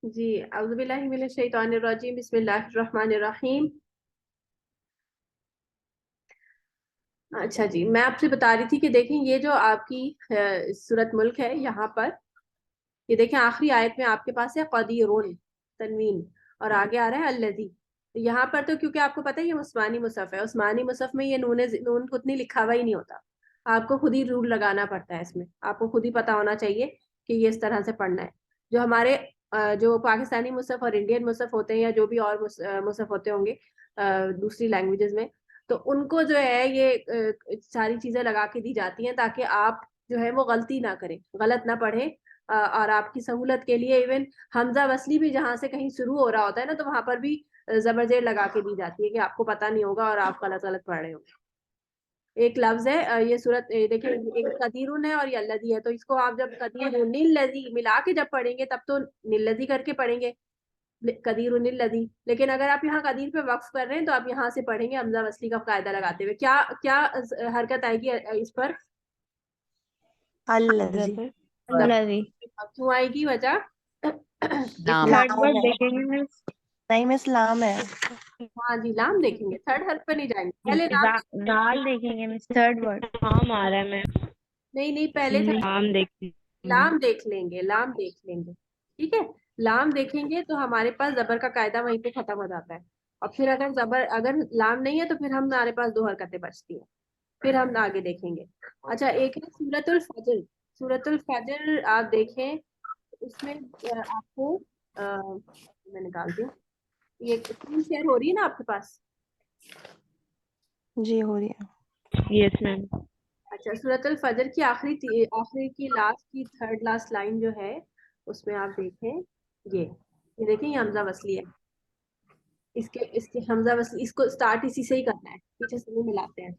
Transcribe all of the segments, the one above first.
जी, औज़ुबिल्लाहि मिनश शैतानिर रजीम, बिस्मिल्लाहिर रहमानिर रहीम। अच्छा जी, मैं आपसे बता रही थी कि देखें ये जो आपकी सूरत मुल्क है, यहाँ पर ये देखें आखिरी आयत में आपके पास है क़दीरुन तनवीन और आगे आ रहा है अल्लज़ी। तो यहाँ पर तो क्योंकि आपको पता है ये उस्मानी मुसहफ है, उस्मानी मुसहफ में ये नून खुद नहीं लिखा हुआ ही नहीं होता। आपको खुद ही रूल लगाना पड़ता है इसमें, आपको खुद ही पता होना चाहिए कि ये इस तरह से पढ़ना है। जो हमारे जो पाकिस्तानी मुसहफ और इंडियन मुसहफ होते हैं या जो भी और मुसहफ होते होंगे दूसरी लैंग्वेजेस में, तो उनको जो है ये सारी चीजें लगा के दी जाती हैं ताकि आप जो है वो गलती ना करें, गलत ना पढ़ें। और आपकी सहूलत के लिए इवन हमजा वसली भी जहां से कहीं शुरू हो रहा होता है ना, तो वहां पर भी जबर जेर लगा के दी जाती है कि आपको पता नहीं होगा और आप गलत गलत पढ़ रहे होंगे। एक लफ्ज है ये सूरत देखिए, एक कदीरुन है और ये अल्लज़ी है, तो इसको आप जब कदीरुन निल्लज़ी मिला के जब पढ़ेंगे तब तो निल्लज़ी करके पढ़ेंगे, कदीरुन निल्लज़ी। लेकिन अगर आप यहाँ कदीर पे वक्फ कर रहे हैं तो आप यहाँ से पढ़ेंगे हमजा वसली का कायदा लगाते हुए। क्या क्या हरकत आएगी इस पर? अल्लज़ी। जबर अल्लज़ी। क्यों आएगी वजह? लाम थर्ड लाम वर्ड है। देखेंगे मिस। नहीं मिस, लाम है। हाँ जी, लाम देखेंगे, थर्ड हर्फ पे नहीं जाएंगे, पहले लाम देखेंगे। दाल देखेंगे मिस, थर्ड वर्ड। नाम आ रहा है मैं नहीं नहीं, पहले नाम देखती हूँ। लाम देख लेंगे, लाम देख लेंगे, ठीक है। लाम देखेंगे तो हमारे पास जबर का कायदा वहीं पे खत्म हो जाता है। और फिर अगर लाम नहीं है तो फिर हमारे पास दो हरकतें बचती हैं, फिर हम आगे देखेंगे। अच्छा, एक है सूरतुल फजर। सूरतुल फजर आप देखें, उसमें आपको मैं निकाल दिया, ये स्क्रीन शेयर हो रही है ना आपके पास? जी हो रही है। Yes ma'am. अच्छा, सूरतुल फजर की आखिरी की लास्ट की थर्ड लास्ट लाइन जो है, उसमें आप देखें, ये देखें, ये हमजा वसली है। इसके इसके हमजा वसली, इसको स्टार्ट इसी से ही करना है, पीछे से नहीं मिलाते हैं।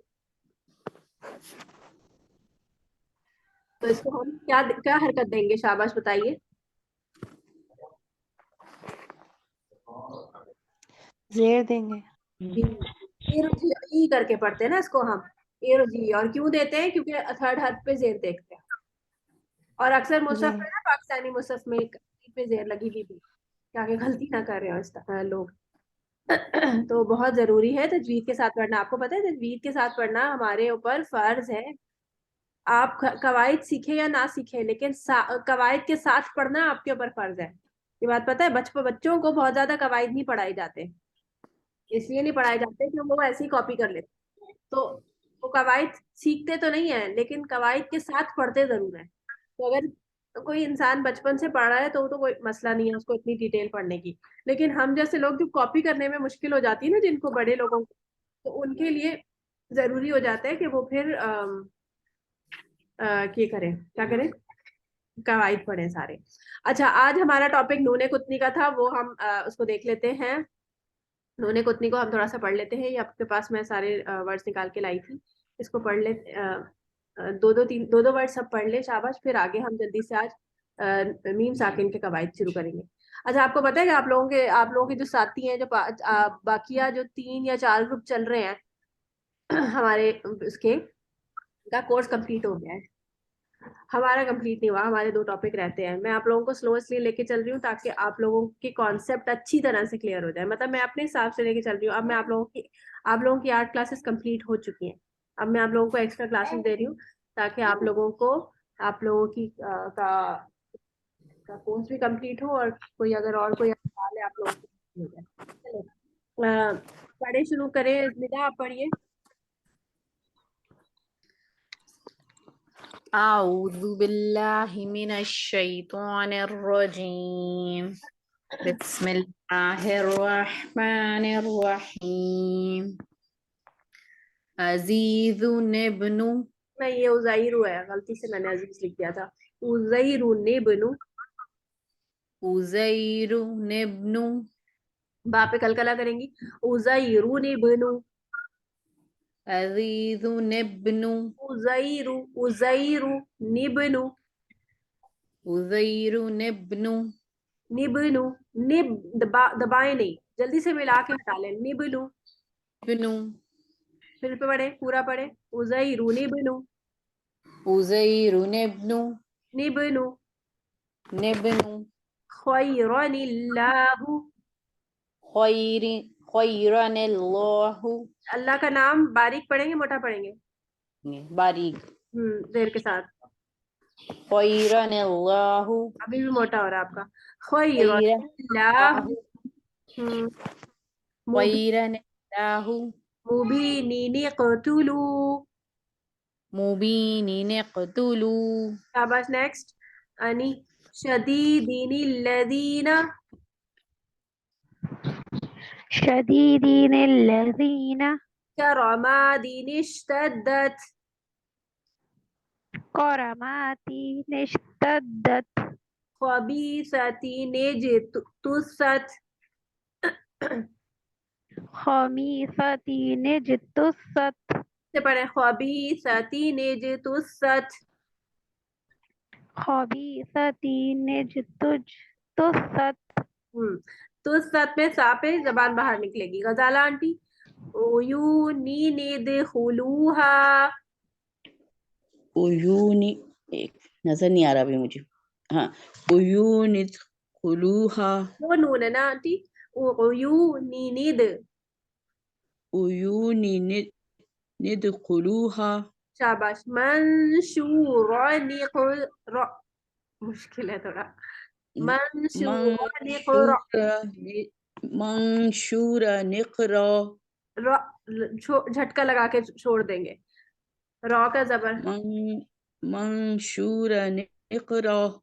तो इसको हम क्या क्या हरकत देंगे, शाबाश बताइए। जेर देंगे। जी, ई करके पढ़ते हैं ना इसको हम, ए जी। और क्यों देते हैं? क्योंकि थर्ड हर्फ पे जेर देखते हैं। और अक्सर जी। मुसहफ है ना, पाकिस्तानी मुसहफ में ई पे जेर लगी हुई थी, ताकि गलती ना कर रहे हो लोग। तो बहुत जरूरी है तजवीद के साथ पढ़ना। आपको पता है तजवीद के साथ पढ़ना हमारे ऊपर फर्ज है। आप कवायद सीखे या ना सीखे, लेकिन कवायद के साथ पढ़ना आपके ऊपर फर्ज है। ये बात पता है? बच्चों को बहुत ज्यादा कवायद नहीं पढ़ाए जाते, इसलिए नहीं पढ़ाए जाते कि वो ऐसे ही कॉपी कर लेते। तो वो कवायद सीखते तो नहीं है, लेकिन कवायद के साथ पढ़ते जरूर है। तो अगर कोई इंसान बचपन से पढ़ रहा है तो वो तो कोई मसला नहीं है उसको इतनी डिटेल पढ़ने की। लेकिन हम जैसे लोग जो कॉपी करने में मुश्किल हो जाती है ना, जिनको, बड़े लोगों को, तो उनके लिए जरूरी हो जाता है कि वो फिर क्या करें, क्या करें, कवायद पढ़ें सारे। अच्छा, आज हमारा टॉपिक नूने कुतनी का था, वो हम उसको देख लेते हैं। नूने कुतनी को हम थोड़ा सा पढ़ लेते हैं। ये आपके पास मैं सारे वर्ड्स निकाल के लाई थी, इसको पढ़ ले। दो दो वर्ड सब पढ़ ले, शाबाश। फिर आगे हम जल्दी से आज मीम साकिन के कवायद शुरू करेंगे। अच्छा, आपको पता है कि आप लोगों के जो साथी हैं, जो बाकिया जो 3 या 4 ग्रुप चल रहे हैं हमारे उसके, का कोर्स कंप्लीट हो गया है। हमारा कंप्लीट नहीं हुआ, हमारे 2 टॉपिक रहते हैं। मैं आप लोगों को स्लो इसलिए लेके चल रही हूँ ताकि आप लोगों के कॉन्सेप्ट अच्छी तरह से क्लियर हो जाए। मतलब मैं अपने हिसाब से लेके चल रही हूँ। अब मैं आप लोगों की 8 क्लासेस कंप्लीट हो चुकी हैं। अब मैं आप लोगों को एक्स्ट्रा क्लासेस दे रही हूँ ताकि आप लोगों की का कोर्स भी कंप्लीट हो, और कोई सवाल है आप लोगों को हो जाए। चलो पढ़े शुरू करें। निदा, आप पढ़िए। अऊज़ु बिल्लाहि मिनश शैतानिर रजीम। बिस्मिल्लाहिर रहमानिर रहीम। अज़ीज़ुन इब्नु। नहीं, ये उज़ैरू है, गलती से मैंने अजीज लिख दिया था। उज़ैरू ने बनू, उज़ैरुन इब्नु। बा पे कलकला करेंगी। उज़ैरू ने बनू, अज़ीज़ुन इब्नु। उज़ैरू, उज़ैरू निबनु, उज़ैरुन इब्नु। निबनु, दबाए नहीं, जल्दी से मिला के हटा लें। निबनु, इब्नु। फिर पे पढ़े, पूरा पढ़े। उज़ैरू निबनु, उज़ैरुन इब्नु। निबनु, निब्नु। खैरनिल्लाहु, खैरी खैरनिल्लाहु, अल्लाह का नाम बारीक पढ़ेंगे मोटा पढ़ेंगे? बारीक, देर के साथ, खैरनिल्लाहु, अभी भी मोटा हो रहा है आपका। खैरनिल्लाहु, खैरनिल्लाहु, खैरनिल्लाहु, मुबीनीन इक़्तुलू, मुबीनिन इक़्तुलू, शाबाश। नेक्स्ट, अनी शदीदिनिल्लज़ीना, शदीदीनिल्लज़ीना करमादिनिश्तद्दत, करमातीनिश्तद्दत खबीसतिनिज्तुसत, खमीसतीनिज्तुसत से पढ़े खबीसतिनिज्तुसत, खबीसतीनिज्तुसत तुसत में सा पे जबान बाहर निकलेगी। गजाला आंटी, उयूनिनिदखुलूहा, उयूनी, एक नजर नहीं आ रहा अभी मुझे। हाँ, उयूनिदखुलूहा, वो नून है ना आंटी, उयूनिनिद, उयूनिनिदखुलूहा, शाबाश। मंशूरनिक़र, मुश्किल है थोड़ा, मंशूरनिक़र, मंशूरा निकरा, झटका लगा के छोड़ देंगे, रॉ का जबर, मंशूरा निकरा,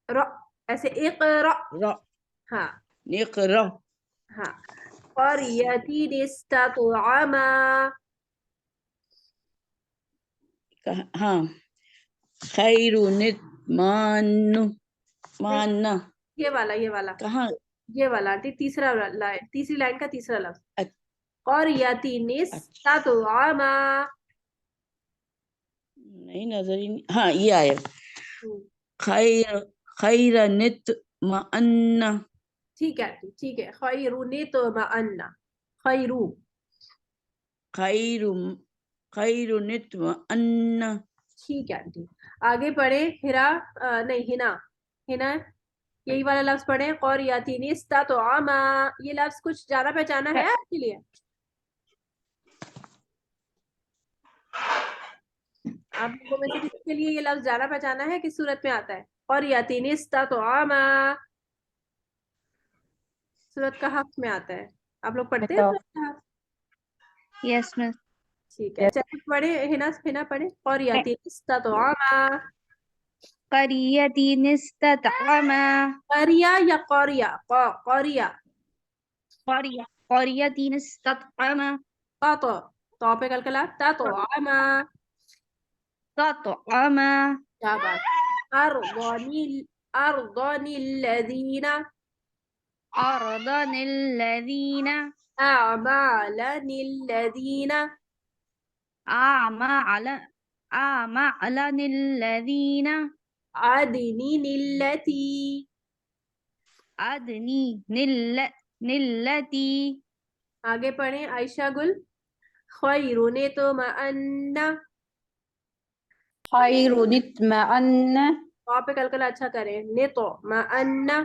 रॉ, ऐसे इक़रा, रा हाँ निकरा, हाँ। क़रयतिन इस्ततअमा, हाँ, खैरुनित मानु, माना, ये वाला कहाँ? ये वाला आंटी, तीसरा लाइन, तीसरी लाइन का तीसरा लफ्ज, अच्छा, क़रयतिन इस्ततअमा, नहीं नजर ही नहीं। हाँ, ये आया, खैर खैरनित मान्ना, ठीक है आंटी, ठीक है। खैरुनितमअन्ना, खैरू, खैरु खैरुनित मान्ना, ठीक है आंटी। आगे पढ़े हिरा, नहीं हिना, हिना यही वाला लफ्ज पढ़े, क़रयतिन इस्ततअमा। ये लफ्ज कुछ जाना पहचाना है आपके लिए? आप लोगों में से किसी के लिए ये लफ्ज जाना पहचाना है? किस सूरत में आता है? क़रयतिन इस्ततअमा, सूरत कहफ में आता है। आप लोग पढ़ते हैं सूरत कहफ? यस मिस ठीक है, चलिए पढ़े, हिना हिना पढ़े, क़रयतिन इस्ततअमा। क़रयतीनिस्ततअमा क़रिया या क़ौरिया? क़ौरिया, क़रिया क़रयतीनिस्ततअमा तो तो पे कलकला, ततअमा, ततअमा शाबाश। अर्दनिल, अर्दनिल्लज़ीना, अरदनिल्लज़ीना अअमालनिल्लज़ीना, आमअलनिल्लज़ीना अदनिनिल्लती, अदनी निल्लती आगे पढ़ें आयशा गुल, खैरुनितमअन्ना, खैरुनित्मअन्ना, तो पे कलकला अच्छा करें, नितमअन्ना,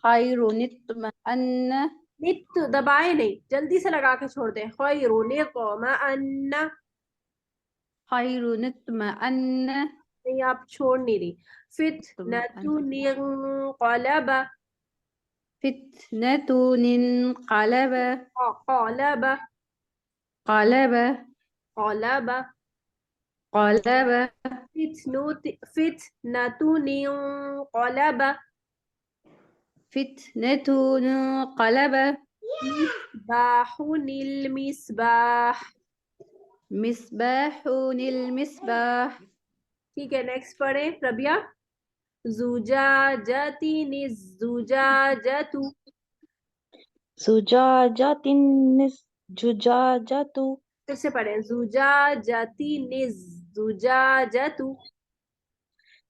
खैरुनित्मअन्ना, नित दबाए नहीं, जल्दी से लगा के छोड़ दें, खैरुनितमअन्ना, खैरुनित्मअन्ना, नहीं आप छोड़ नहीं रही। फितनतुनिंक़लबा, फित्नतुनिन्क़लब, क़लबा, क़लब, क़लबा, क़लब, फितनतुनिंक़लबा, फित्नतुनिन्क़लब, मिस्बाहुनिल मिस्बाह। मिस्बाहुनिल मिस्बाह। ठीक है, नेक्स्ट पढ़े रबिया, जुजाजतिनिज जुजाजतु, जुजाजातिन जुजाजातु फिर से पढ़े, जुजाजतिनिज जुजाजतु,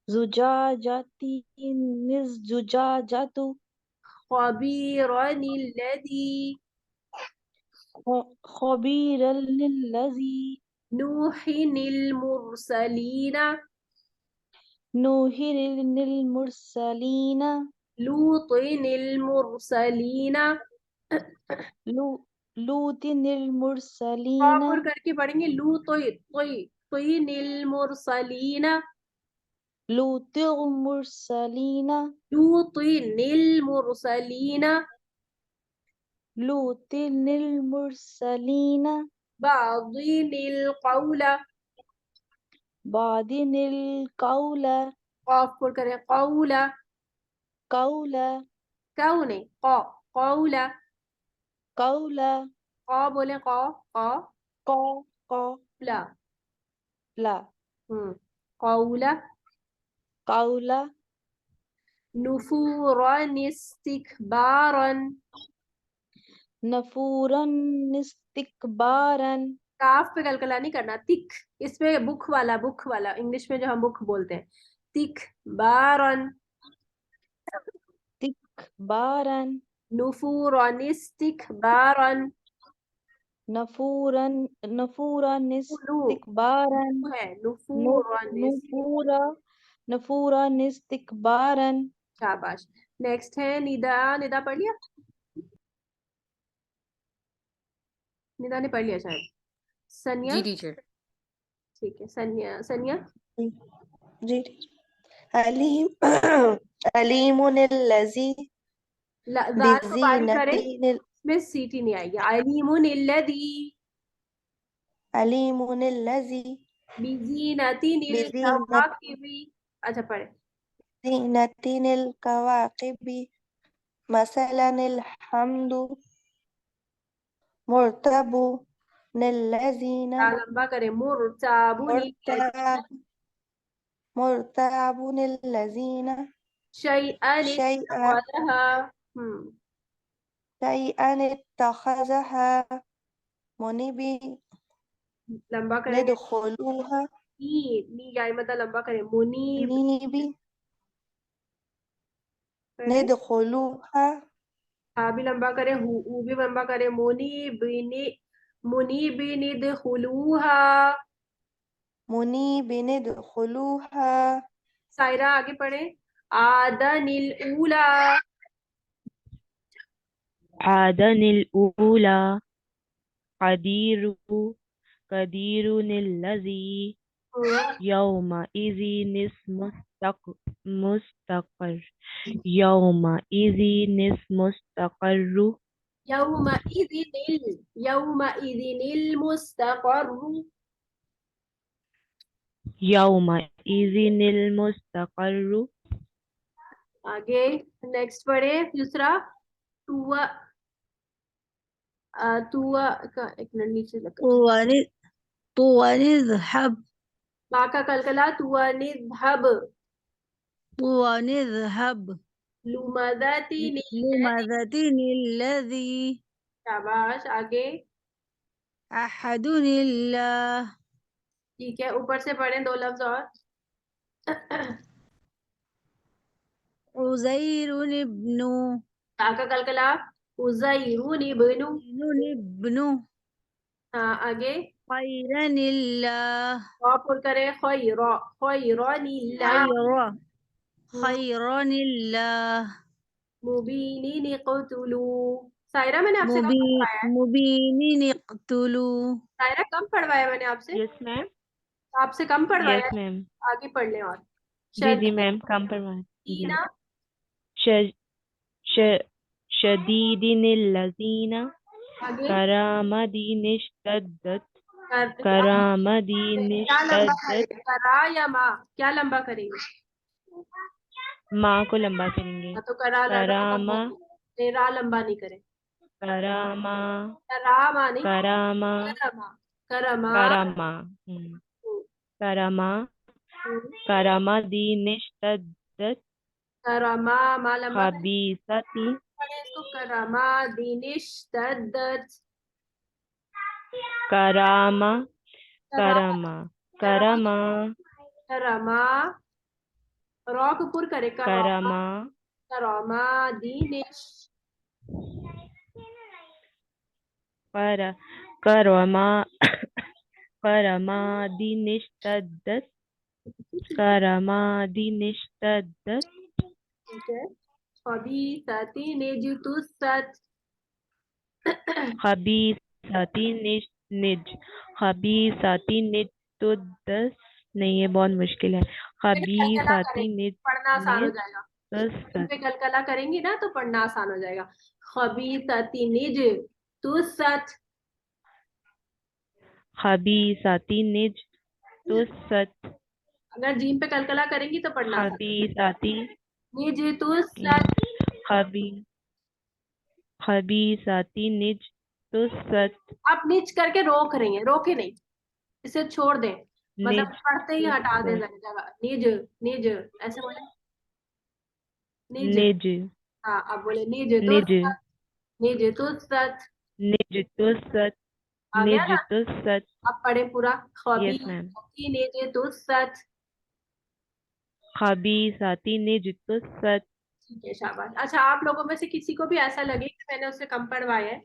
जुजाजातिन जुजाजातु खबीरनिल्लज़ी खबीरल्लज़ी नूहिनिल मुरसलीना नूहिरिल मुरसलीना लूतिनिल मुरसलीना। लूतिनिल मुरसलीना प्रॉपर करके पढ़ेंगे। लूतिनिल मुरसलीना। लूतिल मुरसलीना लूतिनिल मुरसलीना। लूतिनिल मुरसलीना बादिनिल कौला। बादिनिल कौला कॉफ पर करें कौला। कौला कौ नहीं कौला। कौला कौ बोले कौ कौला। कौला कौला। कौला नुफूरन इस्तिकबारन। नफूरन इस्तिकबारन काफ पे कलकला नहीं करना। तिक इसमें बुख वाला इंग्लिश में जो हम बुख बोलते हैं। तिक बारन। बारन नुफूरन इस्तिकबारन। नफूरन नफूरन इस्तिकबारन है नुफूरन नफूरा नफूरन इस्तिकबारन। शाबाश। नेक्स्ट है निदा। निदा पढ़ लिया? निदा ने पढ़ लिया शायद। सनिया। जी टीचर। ठीक है सनिया। जी अलीम अलीमुनिल्लज़ी दाल को बारीक करें। बिज़ीनतिनिल इसमें सीटी नहीं आएगी। अलीमुनिल्लज़ी अलीमुनिल्लज़ी बिज़ीनतिनिल कवाकिबी। अच्छा पढ़े। बिज़ीनतिनिल कवाकिबी मसलनिल हम्दु मुर्तबु निल्लज़ीना लंबा करें। मुर्ताबुनी मुर्तबुनिल्लज़ीना शैअन इत्तखज़हा। शैअन इत्तखज़हा मुनिबी लंबा करेंगे। निदखुलूहा नी यानी मतलब लंबा करें। मुनीब नीबी करें। निदखुलूहा हाँ भी लंबा करें। हु भी लंबा करें। मुनीबी निदखुलूहा। मुनीबी निदखुलूहा सायरा आगे पढ़े। आदनिल ऊला। आदनिल ऊला कदीरुनिल्लज़ी यौमइज़िनिस मुस्तक़र यौमइज़िनिस मुस्तक़र्रु यौमइज़िनिल मुस्तक़र्रु। यौमइज़िनिल मुस्तक़र्रु आगे नेक्स्ट पढ़े। दूसरा तुआ। तुआ का एक मिनट नीचे लगा। तुवनिज़हब बा का कलकला। तुआ निज़हब। तुवनिज़हब लिमज़तिनिल्लज़ी शाबाश। आगे अहदुनिल्लाह ठीक है। ऊपर से पढ़ें 2 लफ्ज और। उज़ैरुन इब्नु बा का कलकला। उज़ैरुन इब्नु। इब्नु हाँ आगे खैरनिल्लाह और करें। खैरनिल्लाह। खैरनिल्लाह मुबीनिन इक़्तुलू। सायरा मैंने आपसे कम पढ़वाया है। मुबीनिन इक़्तुलू। सायरा कम पढ़वाया मैंने आपसे। यस मैम आपसे कम पढ़वाया यस है। मैम आगे पढ़ लें और। जी मैम कम परवान जी शदीदीना। शदीदिनिल्लज़ीना आगे करामदीनिश्तद्दत क्या लंबा करामदीनिश्तद्दत करें? करा या माँ? क्या लंबा करेंगे? माँ को लंबा करेंगे तो करा रा करामा लंबा। रा लंबा नहीं करें। करामा रा नहीं। करामा करमा। करमा। करामा करामा करामदीनिश्तद्दत करमा मा लंबा करें। खबीसती इसको करमा दिनिश्तद्दत। करामा करामा करामा करमा रॉ को पुर करे। करामा करमा दिनिश। करमा करामदीनिश्तद्दत करामदीनिश्तद्दत ठीक है। खबीसती निजतुसत। खबीसाती निज निज खबीसाती निज तो 10 नहीं, ये बहुत मुश्किल है। कलकला खबीसाती करेंगे, निज पढ़ना आसान हो निज जाएगा। तो इन पे कलकला करेंगी ना तो पढ़ना आसान हो जाएगा। खबीसती निजतुसत। खबीसाती निज तो सच अगर जीम पे कलकला करेंगी तो पढ़ना आसान। खबीसाती निजतुसत। खबी खबीसाती निज तो सच आप निज करके रोक रही हैं, रोके नहीं, इसे छोड़ दें, मतलब निज पढ़ते ही तो हटा दें सच जगह। निज, निज ऐसे बोले, निज। निज हाँ, अब बोले निज तो निज सच। निज तो सच। निज तो सच आ गया निज ना। तो सच। अब पढ़े पूरा। Yes ma'am. निज तो सच। खबीसाती निज तो सच। ठीक है, शाबाश। अच्छा, आप लोगों में से किसी को भी ऐसा लगे कि मैंने उससे कम पढ़वाया है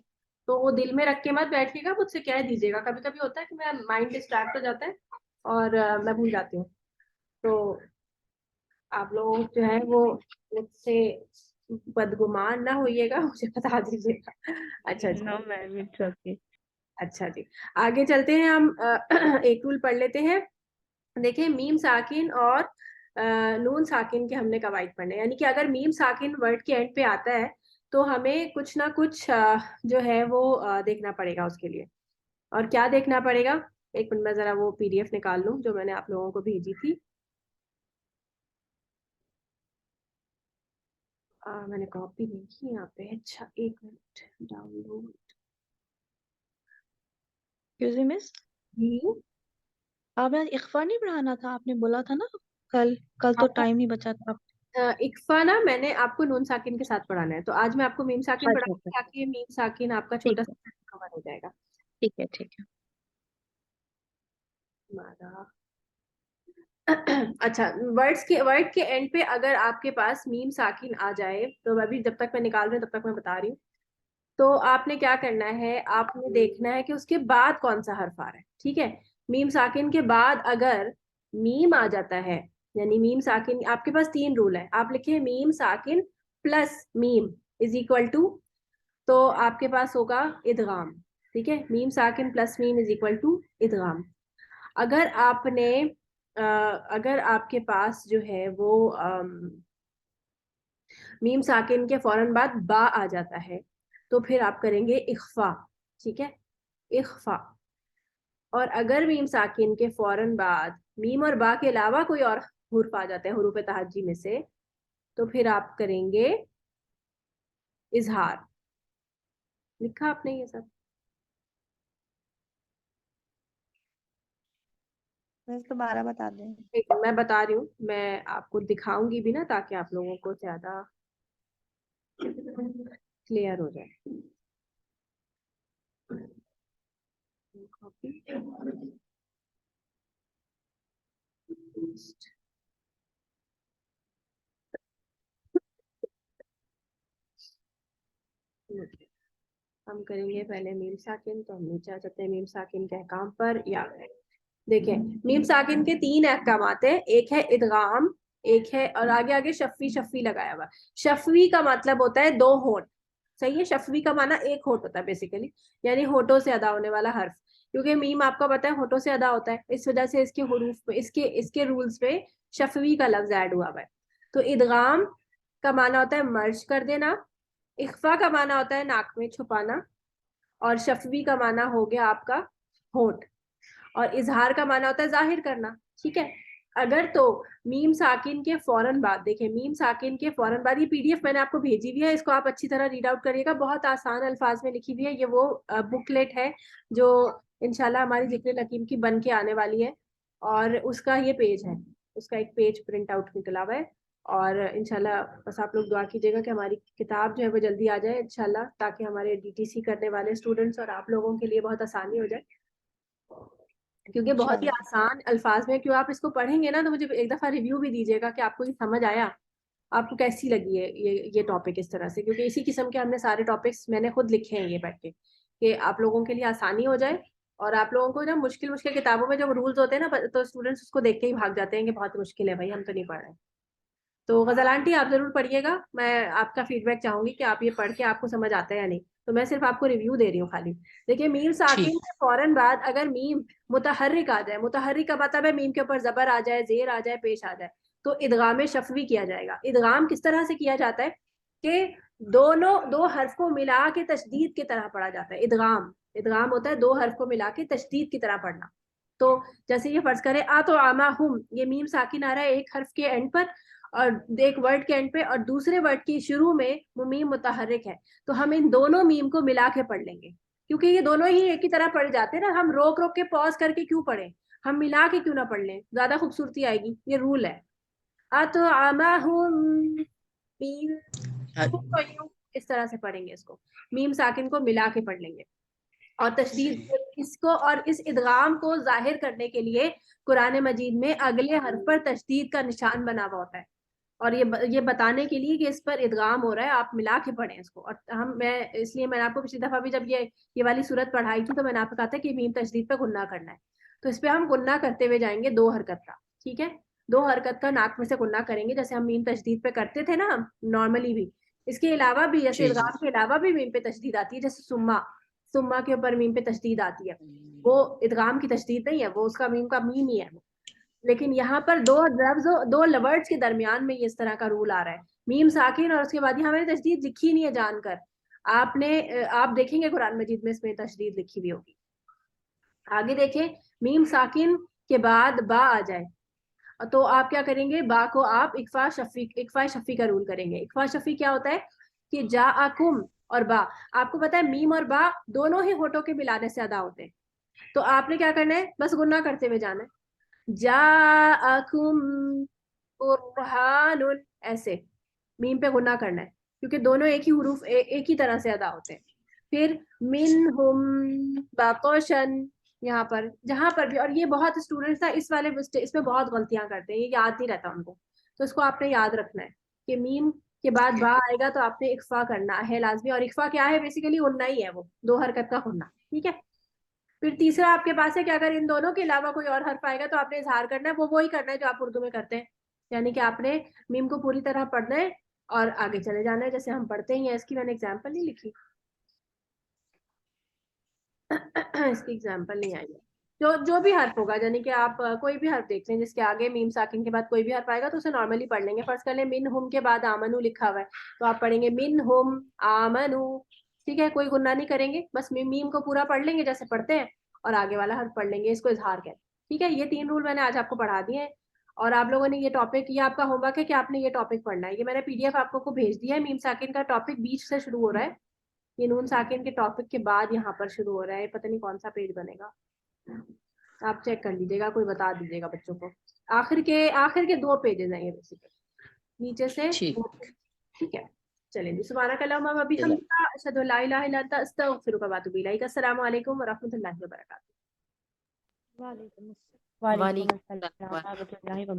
तो वो दिल में रख के मत बैठिएगा, मुझसे कह दीजिएगा। कभी कभी होता है कि मेरा माइंड डिस्ट्रैक्ट हो जाता है और मैं भूल जाती हूँ। तो आप लोग जो है वो मुझसे बदगुमान ना होइएगा, मुझे बता दीजिएगा। अच्छा जी। No ma'am, it's okay. अच्छा जी, आगे चलते हैं हम। एक रूल पढ़ लेते हैं। देखिए, मीम साकिन और नून साकिन के हमने कवाइद पढ़ने, यानी कि अगर मीम साकिन वर्ड के एंड पे आता है तो हमें कुछ ना कुछ जो है वो देखना पड़ेगा उसके लिए। और क्या देखना पड़ेगा, एक मिनट में जरा वो पीडीएफ निकाल लूं जो मैंने आप लोगों को भेजी थी। मैंने कॉपी नहीं की यहाँ पे। अच्छा, एक minute, download. Excuse me miss, आपने आज इख्फा नहीं पढ़ाना था, आपने बोला था ना कल। कल तो टाइम नहीं बचा था। इक्फा ना मैंने आपको नून साकिन के साथ पढ़ाना है, तो आज मैं आपको मीम साकिन अच्छा अच्छा, पढ़ाऊंगी ताकि ये मीम साकिन आपका ठीक छोटा है सा कवर हो जाएगा। ठीक है ठीक है। हमारा अच्छा, वर्ड के एंड पे अगर आपके पास मीम साकिन आ जाए, तो अभी जब तक मैं निकाल रही हूँ तब तक मैं बता रही हूँ। तो आपने क्या करना है, आपने देखना है कि उसके बाद कौन सा हर्फ आ रहा है। ठीक है, मीम साकिन के बाद अगर मीम आ जाता है, यानी मीम साकिन, आपके पास 3 रूल है। आप लिखिए मीम साकिन प्लस मीम इज इक्वल टू, तो आपके पास होगा इदगाम। ठीक है, मीम साकिन प्लस मीम इज इक्वल टू इदगाम। अगर आपने अगर आपके पास जो है वो मीम साकिन के फौरन बाद बा आ जाता है तो फिर आप करेंगे इख्फा। ठीक है, इख्फा। और अगर मीम साकिन के फौरन बाद मीम और बा के अलावा कोई और हुर्फ आ जाता है हुरूफ तहज्जी में से, तो फिर आप करेंगे इजहार। लिखा आपने ये सब? बस दोबारा बता दें। ठीक है, मैं बता रही हूँ, मैं आपको दिखाऊंगी भी ना ताकि आप लोगों को ज्यादा क्लियर हो जाए। कॉपी, हम करेंगे पहले मीम साकिन, तो हम नीचे आ जाते हैं मीम साकिन के अहकाम पर। या देखिए, मीम साकिन के 3 अहकाम आते हैं। एक है इदगाम, एक है, और आगे आगे शफवी शफवी लगाया हुआ। शफवी का मतलब होता है 2 होंठ। सही है, शफवी का माना 1 होंठ होता है बेसिकली, यानी होठों से अदा होने वाला हर्फ। क्योंकि मीम आपका पता है होठों से अदा होता है, इस वजह से इसके हुरूफ में, इसके इसके रूल्स पे शफवी का लफ्ज ऐड हुआ है। तो इदगाम का माना होता है मर्ज कर देना, इख्फा का माना होता है नाक में छुपाना, और शफवी का माना हो गया आपका होंठ, और इजहार का माना होता है जाहिर करना। ठीक है, अगर तो मीम साकिन के फौरन बाद, देखिए मीम साकिन के फौरन बाद, ये पीडीएफ मैंने आपको भेजी हुई है, इसको आप अच्छी तरह रीड आउट करिएगा। बहुत आसान अल्फाज में लिखी हुई है। ये वो बुकलेट है जो इंशाल्लाह हमारी जिक्र हकीम की बन के आने वाली है, और उसका ये पेज है, उसका एक पेज प्रिंट आउट निकला हुआ है। और इंशाल्लाह बस आप लोग दुआ कीजिएगा कि हमारी किताब जो है वो जल्दी आ जाए इंशाल्लाह, ताकि हमारे डीटीसी करने वाले स्टूडेंट्स और आप लोगों के लिए बहुत आसानी हो जाए, क्योंकि बहुत ही इंशाल्लाह। आसान अल्फाज में। क्यों, आप इसको पढ़ेंगे ना तो मुझे एक दफा रिव्यू भी दीजिएगा कि आपको ये समझ आया, आपको कैसी लगी है ये टॉपिक इस तरह से। क्योंकि इसी किस्म के हमने सारे टॉपिक्स मैंने खुद लिखे हैं ये बैठ के, कि आप लोगों के लिए आसानी हो जाए। और आप लोगों को ना मुश्किल मुश्किल किताबों में जब रूल्स होते हैं ना, तो स्टूडेंट्स उसको देख के ही भाग जाते हैं कि बहुत मुश्किल है भाई, हम तो नहीं पढ़ रहे। तो गजल आंटी आप जरूर पढ़िएगा, मैं आपका फीडबैक चाहूंगी कि आप ये पढ़ के आपको समझ आता है या नहीं। तो मैं सिर्फ आपको रिव्यू दे रही हूँ खाली। देखिए मीम साकिन के फौरन बाद अगर मीम मुतहर्रिक आ जाए, मुतहर्रिक का मतलब है मीम के ऊपर जबर आ जाए, जेर आ जाए, पेश आ जाए, तो इदगाम शफवी किया जाएगा। इदगाम किस तरह से किया जाता है कि दोनों दो हर्फ को मिला के तशदीद की तरह पढ़ा जाता है। इदगाम इदगाम होता है दो हर्फ को मिला के तशदीद की तरह पढ़ना। तो जैसे ये फर्ज करें आ तो आमा हुम, ये मीम साकिन आ रहा है एक हर्फ के एंड पर और एक वर्ड के एंड पे, और दूसरे वर्ड की शुरू में वो मीम मुतहर्रिक है, तो हम इन दोनों मीम को मिला के पढ़ लेंगे, क्योंकि ये दोनों ही एक ही तरह पढ़ जाते हैं ना। हम रोक रोक के पॉज करके क्यों पढ़े, हम मिला के क्यों ना पढ़ लें, ज्यादा खूबसूरती आएगी। ये रूल है। आ तो आमा हुम मीम, तो यूं इस तरह से पढ़ेंगे इसको, मीम साकिन को मिला के पढ़ लेंगे। और तशदीद इसको और इस इदगाम को जाहिर करने के लिए कुरान मजीद में अगले हर्फ पर तशदीद का निशान बना हुआ होता है, और ये बताने के लिए कि इस पर इदगाम हो रहा है, आप मिला के पढ़ें इसको। और मैं इसलिए मैंने आपको पिछली दफा भी जब ये वाली सूरत पढ़ाई थी तो मैंने आपको कहा था कि मीम तशदीद पे गुन्ना करना है, तो इस पे हम गुन्ना करते हुए जाएंगे दो हरकत का। ठीक है, दो हरकत का नाक में से गुन्ना करेंगे, जैसे हम मीम तशदीद पे करते थे ना हम नॉर्मली भी। इसके अलावा भी जैसे इदगाम के अलावा भी मीम पे तशदीद आती है, जैसे सुम्मा, सुम्मा के ऊपर मीम पे तशदीद आती है, वो इदगाम की तशदीद नहीं है, वो उसका मीम का मीम ही है वो। लेकिन यहाँ पर दो लफ्ज दो वर्ड्स के दरमियान में ये इस तरह का रूल आ रहा है, मीम साकिन और उसके बाद यहाँ मैंने तशदीद लिखी नहीं है जानकर, आप देखेंगे कुरान मजीद में इसमें तशदीद लिखी हुई होगी। आगे देखें, मीम साकिन के बाद बा आ जाए तो आप क्या करेंगे, बा को आप इक्फा शफी का रूल करेंगे। इक्फा शफी क्या होता है कि जा आकुम और बा, आपको पता है मीम और बा दोनों ही होठों के मिलाने से अदा होते हैं, तो आपने क्या करना है, बस गुन्ना करते हुए जाना है। जाअकुम बुरहानुन, ऐसे मीम पे गुन्ना करना है, क्योंकि दोनों एक ही हुरूफ एक ही तरह से अदा होते हैं। फिर मिनहुम बातोशन, यहाँ पर जहां पर भी, और ये बहुत स्टूडेंट्स ना इस वाले इसमें बहुत गलतियां करते हैं, ये याद नहीं रहता उनको, तो इसको आपने याद रखना है कि मीम के बाद बा आएगा तो आपने इक्फा करना है लाजमी। और इक्फा क्या है, बेसिकली गुन्ना ही है, वो दो हरकत का गुन्ना। ठीक है, फिर तीसरा आपके पास है कि अगर इन दोनों के अलावा कोई और हर्फ आएगा तो आपने इजहार करना है, वो वही करना है जो आप उर्दू में करते हैं, यानी कि आपने मीम को पूरी तरह पढ़ना है और आगे चले जाना है जैसे हम पढ़ते ही हैं। इसकी मैंने एग्जाम्पल नहीं लिखी इसकी एग्जाम्पल नहीं आई है। जो भी हर्फ होगा, यानी कि आप कोई भी हर्फ देख लें जिसके आगे मीम साकिन के बाद कोई भी हर्फ आएगा तो उसे नॉर्मली पढ़ लेंगे। फर्स्ट कर लें मिन हुम के बाद आमनू लिखा हुआ है, तो आप पढ़ेंगे मिन हुम आमनू। ठीक है, कोई गुन्ना नहीं करेंगे, बस मीम को पूरा पढ़ लेंगे जैसे पढ़ते हैं और आगे वाला हर्फ पढ़ लेंगे, इसको इजहार कहते हैं। ठीक है, ये 3 रूल मैंने आज आपको पढ़ा दिए हैं, और आप लोगों ने ये टॉपिक, ये आपका होमवर्क है कि आपने ये टॉपिक पढ़ना है। ये मैंने पीडीएफ आपको भेज दिया है। मीम साकिन का टॉपिक बीच से शुरू हो रहा है, ये नून साकिन के टॉपिक के बाद यहाँ पर शुरू हो रहा है, पता नहीं कौन सा पेज बनेगा, आप चेक कर लीजिएगा, कोई बता दीजिएगा बच्चों को। आखिर के 2 पेजेस हैं ये बेसिकली, नीचे से। ठीक है, चलें जी। सुभानक अल्लाहुम्मा व बिहम्दिका अशहदु अल्ला इलाहा इल्ला अंता अस्तगफिरुका व अतूबु इलैक। अस्सलामु अलैकुम व रहमतुल्लाहि व बरकातुहू। वालेकुम अस्सलाम व रहमतुल्लाहि व